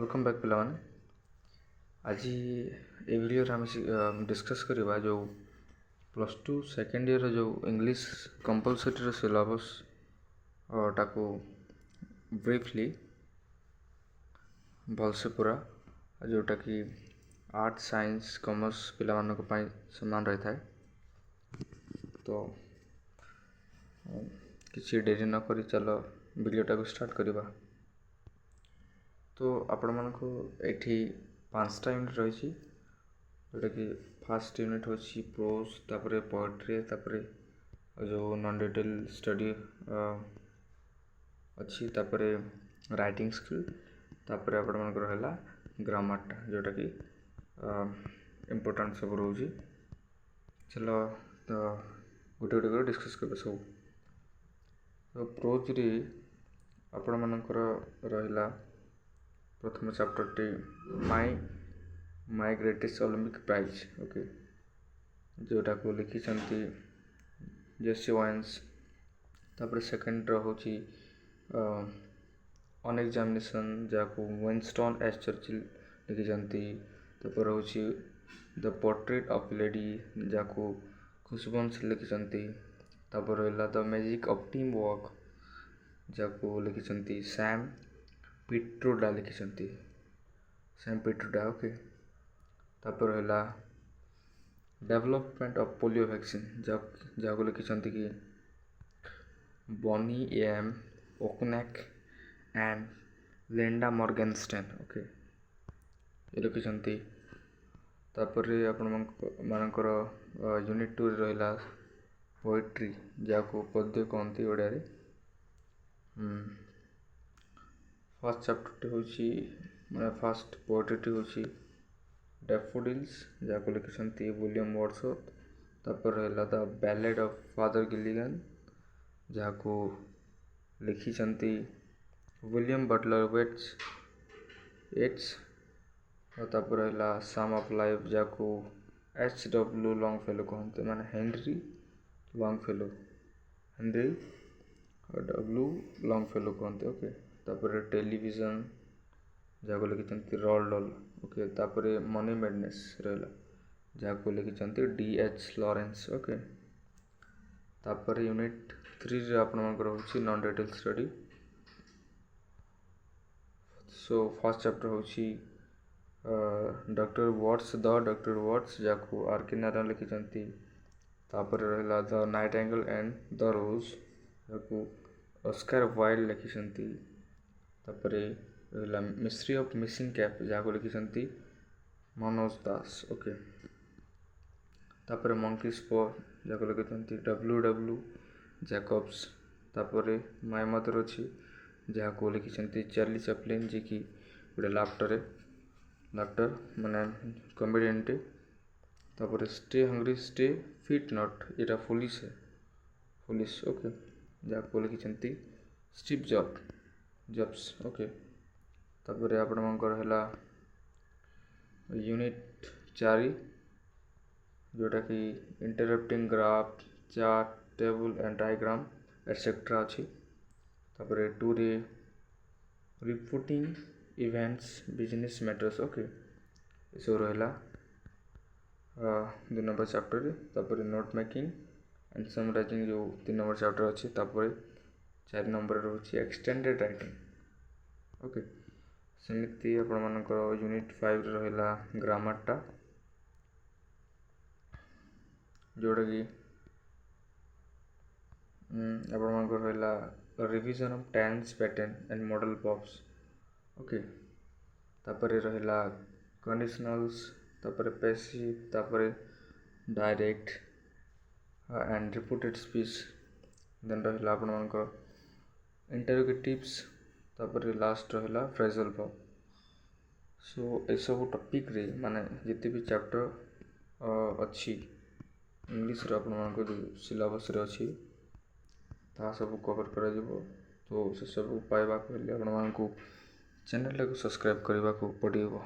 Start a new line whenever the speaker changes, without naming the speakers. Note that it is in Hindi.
वेलकम बैक पिलाने आज ये वीडियो आम डिस्कस करवा जो +2 सेकेंड ईयर जो इंग्लिश कंपलसरी सिलेबस टाको ब्रीफली भलसे पूरा जोटा कि आर्ट साइंस कॉमर्स पिला समान रही था। तो किसी डेरी न करी चलो वीडियोटा को स्टार्ट करवा। तो आपण मानक एठी 5टा यूनिट रही जोटा कि फर्स्ट यूनिट होची प्रोज, तापरे पोएट्री, तापरे जो नॉन डिटेल स्टडी अच्छी, तापरे राइटिंग स्किल, तापरे आपण मानक रहला ग्रामर जोटा कि इम्पोर्टेंट सब रोची। चलो तो गोटे गोटे कर डिस्कस कर सब। तो प्रोज रे आपण मानकर रहला प्रथम चैप्टर टी my greatest Olympic prize. Okay, जोटा को लिखी जेसी वाइन्स। तापर सेकंड रोची ऑन एग्जामिनेशन जाको विंस्टन एस चर्चिल लिखी। तापर होची द पोर्ट्रेट ऑफ लेडी जाको खुशबंश लिखी। तापर रहला the magic of team work जाको लिखी सैम पिट्रोडा लिखी। ओके, तापर रहला डेवलपमेंट ऑफ पोलियो वैक्सीन जाको लिखी कि Bonnie M Okonek and Linda Morgenstern. Okay, ये लिखी। तापर आपण मानकर यूनिट 2 रहला पोएट्री जाको पद्य कहती ओडिया रे। फर्स्ट चैप्टर होची माने फर्स्ट पोएट्री होची डैफोडिल्स जाको लिखी विलियम वर्ड्सवर्थ। तापर रहला the ballad of father Gilligan जाको लिखी विलियम बटलर येट्स। और तापर रहला सम ऑफ लाइफ जाको एच.डब्ल्यू. लॉन्गफेलो कहते माने हेनरी डब्ल्यू. लॉन्गफेलो कहते। ओके, तापर टेलीविजन जाको लिखी रोल्ड डाल। ओके, तापर मनी मैडनेस रहला जाको लिखी डी.एच. लॉरेंस। ओके, तापर यूनिट 3 रे आपण मानकर होची non detail study. So first chapter होची डॉक्टर वर्ड्स जाको आर.के. नारायण लिखी। तापर रहला द नाइटिंगेल एंड द रोज जाको ऑस्कर वाइल्ड लिखी। तापर रहला मिस्ट्री ऑफ मिसिंग कैप जाको लिखी मनोज दास। ओके, तापर मंकी स्पॉ जाको लिखी डब्ल्यू. जैकब्स। तापर माय मदर अच्छी जाको लिखी चार्ली चैपलिन जी की गोटे लाफ्टर माने कॉमेडियन टे। तापर stay hungry stay fit not Etah foolish. Okay, जाको लिखी स्टीव जॉब्स। ओके, तापर आपण मानकर हैला यूनिट 4 जोटा कि interrupting graph chart table and diagram etcetera अच्छी। तापर 2 रे reporting events business matters. Okay, ये रहला 2 नंबर चैप्टर। तापर नोट मेकिंग एंड समराइजिंग जो 3 नंबर चैप्टर अच्छी। तापर 4 नंबर रोची एक्सटेंडेड राइटिंग। ओके, सेमिति आपण मानकर यूनिट 5 रहला ग्रामरटा जोटा कि आपण मानकर रहला revision of tense pattern and modal verbs. Okay, तापर रहला कंडीशनल्स, तापर पैसिव, तापर direct and reported speech. Then रहला आपण मानकर इंटरोगेटिव्स, तापर लास्ट रहला फ्रेजल वर्ब। सो ए सब टॉपिक रे माने जिते भी चैप्टर अच्छी इंग्लिश रे आपण मानकर जो सिलेबस रे अच्छी ता सब कवर करा जिवो। तो से सब पाइबा को आपण मानकू चैनल को सब्सक्राइब करबा को पड़िबो।